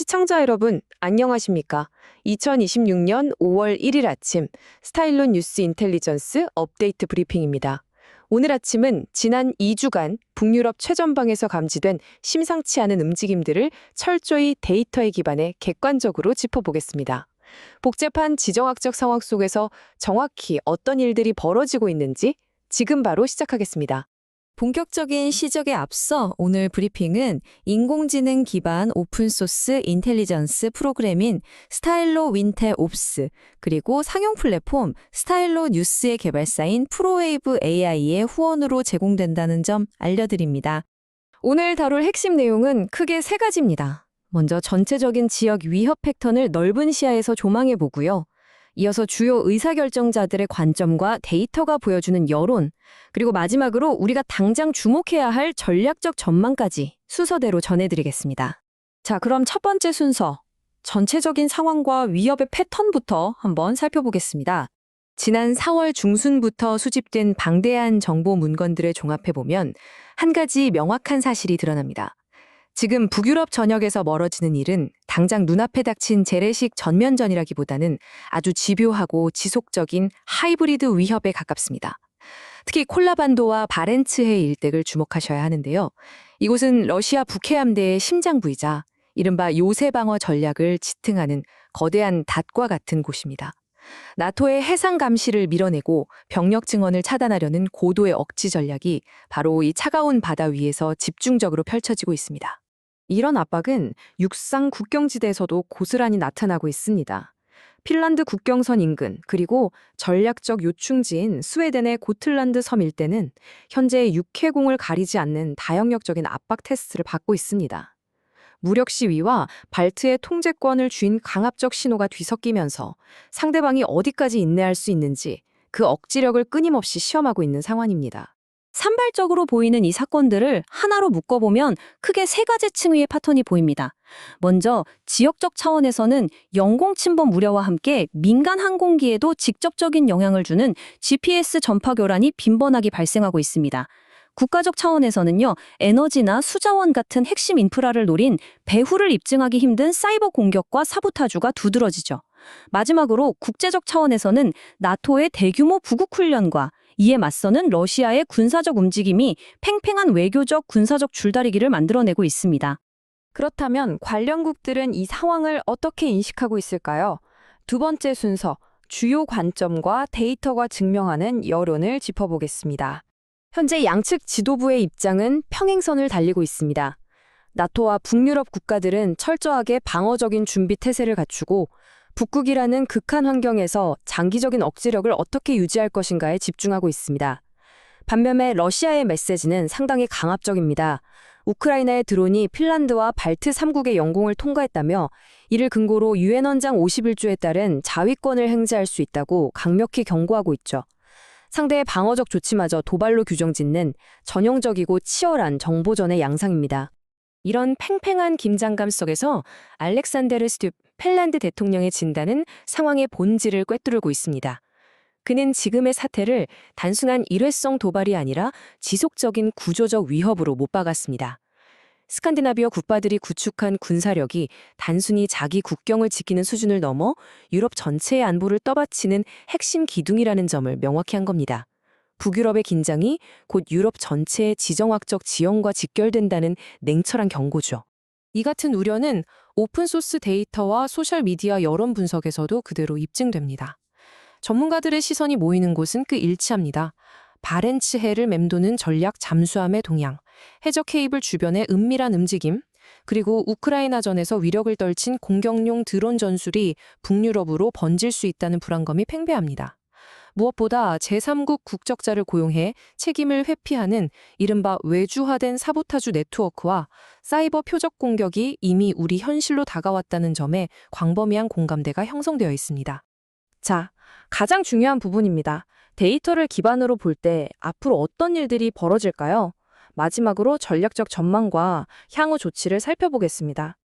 시청자 여러분, 안녕하십니까? 2026년 5월 1일 아침 스타일로 뉴스 인텔리전스 업데이트 브리핑입니다. 오늘 아침은 지난 2주간 북유럽 최전방에서 감지된 심상치 않은 움직임들을 철저히 데이터에 기반해 객관적으로 짚어보겠습니다. 복잡한 지정학적 상황 속에서 정확히 어떤 일들이 벌어지고 있는지 지금 바로 시작하겠습니다. 본격적인 시작에 앞서 오늘 브리핑은 인공지능 기반 오픈소스 인텔리전스 프로그램인 스타일로 윈테 옵스, 그리고 상용 플랫폼 스타일로 뉴스의 개발사인 프로웨이브 AI의 후원으로 제공된다는 점 알려드립니다. 오늘 다룰 핵심 내용은 크게 세 가지입니다. 먼저 전체적인 지역 위협 패턴을 넓은 시야에서 조망해 보고요. 이어서 주요 의사결정자들의 관점과 데이터가 보여주는 여론, 그리고 마지막으로 우리가 당장 주목해야 할 전략적 전망까지 순서대로 전해드리겠습니다. 자, 그럼 첫 번째 순서, 전체적인 상황과 위협의 패턴부터 한번 살펴보겠습니다. 지난 4월 중순부터 수집된 방대한 정보 문건들을 종합해보면 한 가지 명확한 사실이 드러납니다. 지금 북유럽 전역에서 멀어지는 일은 당장 눈앞에 닥친 재래식 전면전이라기보다는 아주 집요하고 지속적인 하이브리드 위협에 가깝습니다. 특히 콜라반도와 바렌츠해 일대를 주목하셔야 하는데요. 이곳은 러시아 북해함대의 심장부이자 이른바 요새 방어 전략을 지탱하는 거대한 닷과 같은 곳입니다. 나토의 해상 감시를 밀어내고 병력 증원을 차단하려는 고도의 억지 전략이 바로 이 차가운 바다 위에서 집중적으로 펼쳐지고 있습니다. 이런 압박은 육상 국경지대에서도 고스란히 나타나고 있습니다. 핀란드 국경선 인근, 그리고 전략적 요충지인 스웨덴의 고틀란드 섬 일대는 현재 육해공을 가리지 않는 다영역적인 압박 테스트를 받고 있습니다. 무력 시위와 발트의 통제권을 쥔 강압적 신호가 뒤섞이면서 상대방이 어디까지 인내할 수 있는지 그 억지력을 끊임없이 시험하고 있는 상황입니다. 산발적으로 보이는 이 사건들을 하나로 묶어보면 크게 세 가지 층위의 패턴이 보입니다. 먼저 지역적 차원에서는 영공 침범 우려와 함께 민간 항공기에도 직접적인 영향을 주는 GPS 전파 교란이 빈번하게 발생하고 있습니다. 국가적 차원에서는요, 에너지나 수자원 같은 핵심 인프라를 노린 배후를 입증하기 힘든 사이버 공격과 사보타주가 두드러지죠. 마지막으로 국제적 차원에서는 나토의 대규모 부국 훈련과 이에 맞서는 러시아의 군사적 움직임이 팽팽한 외교적 군사적 줄다리기를 만들어내고 있습니다. 그렇다면 관련국들은 이 상황을 어떻게 인식하고 있을까요? 두 번째 순서, 주요 관점과 데이터가 증명하는 여론을 짚어보겠습니다. 현재 양측 지도부의 입장은 평행선을 달리고 있습니다. 나토와 북유럽 국가들은 철저하게 방어적인 준비 태세를 갖추고 북극이라는 극한 환경에서 장기적인 억지력을 어떻게 유지할 것인가에 집중하고 있습니다. 반면에 러시아의 메시지는 상당히 강압적입니다. 우크라이나의 드론이 핀란드와 발트 3국의 영공을 통과했다며 이를 근거로 유엔 헌장 51조에 따른 자위권을 행사할 수 있다고 강력히 경고하고 있죠. 상대의 방어적 조치마저 도발로 규정짓는 전형적이고 치열한 정보전의 양상입니다. 이런 팽팽한 긴장감 속에서 알렉산데르 스튜 핀란드 대통령의 진단은 상황의 본질을 꿰뚫고 있습니다. 그는 지금의 사태를 단순한 일회성 도발이 아니라 지속적인 구조적 위협으로 못 박았습니다. 스칸디나비아 국가들이 구축한 군사력이 단순히 자기 국경을 지키는 수준을 넘어 유럽 전체의 안보를 떠받치는 핵심 기둥이라는 점을 명확히 한 겁니다. 북유럽의 긴장이 곧 유럽 전체의 지정학적 지형과 직결된다는 냉철한 경고죠. 이 같은 우려는 오픈소스 데이터와 소셜미디어 여론 분석에서도 그대로 입증됩니다. 전문가들의 시선이 모이는 곳은 꽤 일치합니다. 바렌츠해를 맴도는 전략 잠수함의 동향, 해적 케이블 주변의 은밀한 움직임, 그리고 우크라이나전에서 위력을 떨친 공격용 드론 전술이 북유럽으로 번질 수 있다는 불안감이 팽배합니다. 무엇보다 제3국 국적자를 고용해 책임을 회피하는 이른바 외주화된 사보타주 네트워크와 사이버 표적 공격이 이미 우리 현실로 다가왔다는 점에 광범위한 공감대가 형성되어 있습니다. 자, 가장 중요한 부분입니다. 데이터를 기반으로 볼 때 앞으로 어떤 일들이 벌어질까요? 마지막으로 전략적 전망과 향후 조치를 살펴보겠습니다.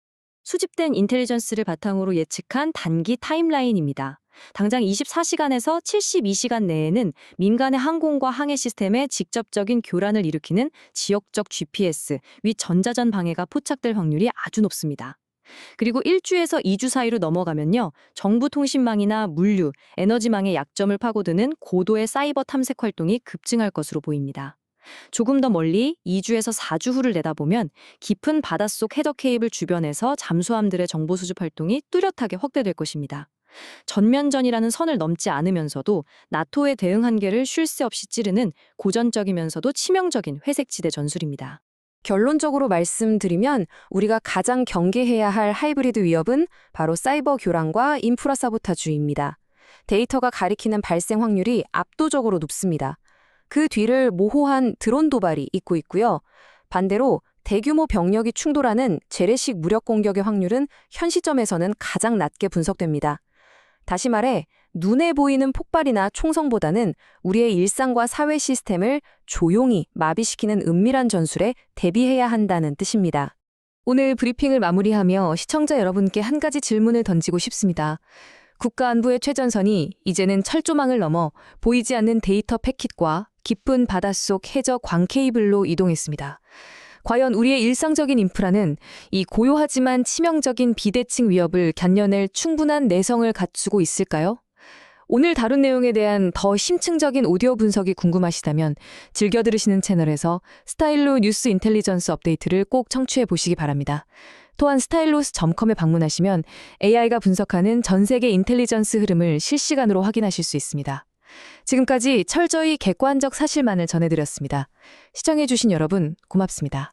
수집된 인텔리전스를 바탕으로 예측한 단기 타임라인입니다. 당장 24시간에서 72시간 내에는 민간의 항공과 항해 시스템에 직접적인 교란을 일으키는 지역적 GPS, 위 전자전 방해가 포착될 확률이 아주 높습니다. 그리고 1주에서 2주 사이로 넘어가면요. 정부 통신망이나 물류, 에너지망의 약점을 파고드는 고도의 사이버 탐색 활동이 급증할 것으로 보입니다. 조금 더 멀리 2주에서 4주 후를 내다보면 깊은 바닷속 해저 케이블 주변에서 잠수함들의 정보 수집 활동이 뚜렷하게 확대될 것입니다. 전면전이라는 선을 넘지 않으면서도 나토의 대응 한계를 쉴 새 없이 찌르는 고전적이면서도 치명적인 회색지대 전술입니다. 결론적으로 말씀드리면 우리가 가장 경계해야 할 하이브리드 위협은 바로 사이버 교란과 인프라 사보타주의입니다. 데이터가 가리키는 발생 확률이 압도적으로 높습니다. 그 뒤를 모호한 드론 도발이 잇고 있고요. 반대로 대규모 병력이 충돌하는 재래식 무력 공격의 확률은 현 시점에서는 가장 낮게 분석됩니다. 다시 말해 눈에 보이는 폭발이나 총성보다는 우리의 일상과 사회 시스템을 조용히 마비시키는 은밀한 전술에 대비해야 한다는 뜻입니다. 오늘 브리핑을 마무리하며 시청자 여러분께 한 가지 질문을 던지고 싶습니다. 국가안보의 최전선이 이제는 철조망을 넘어 보이지 않는 데이터 패킷과 깊은 바닷속 해저 광 케이블로 이동했습니다. 과연 우리의 일상적인 인프라는 이 고요하지만 치명적인 비대칭 위협을 견뎌낼 충분한 내성을 갖추고 있을까요? 오늘 다룬 내용에 대한 더 심층적인 오디오 분석이 궁금하시다면 즐겨 들으시는 채널에서 스타일로 뉴스 인텔리전스 업데이트를 꼭 청취해 보시기 바랍니다. 또한 stylus.com에 방문하시면 AI가 분석하는 전 세계 인텔리전스 흐름을 실시간으로 확인하실 수 있습니다. 지금까지 철저히 객관적 사실만을 전해드렸습니다. 시청해주신 여러분 고맙습니다.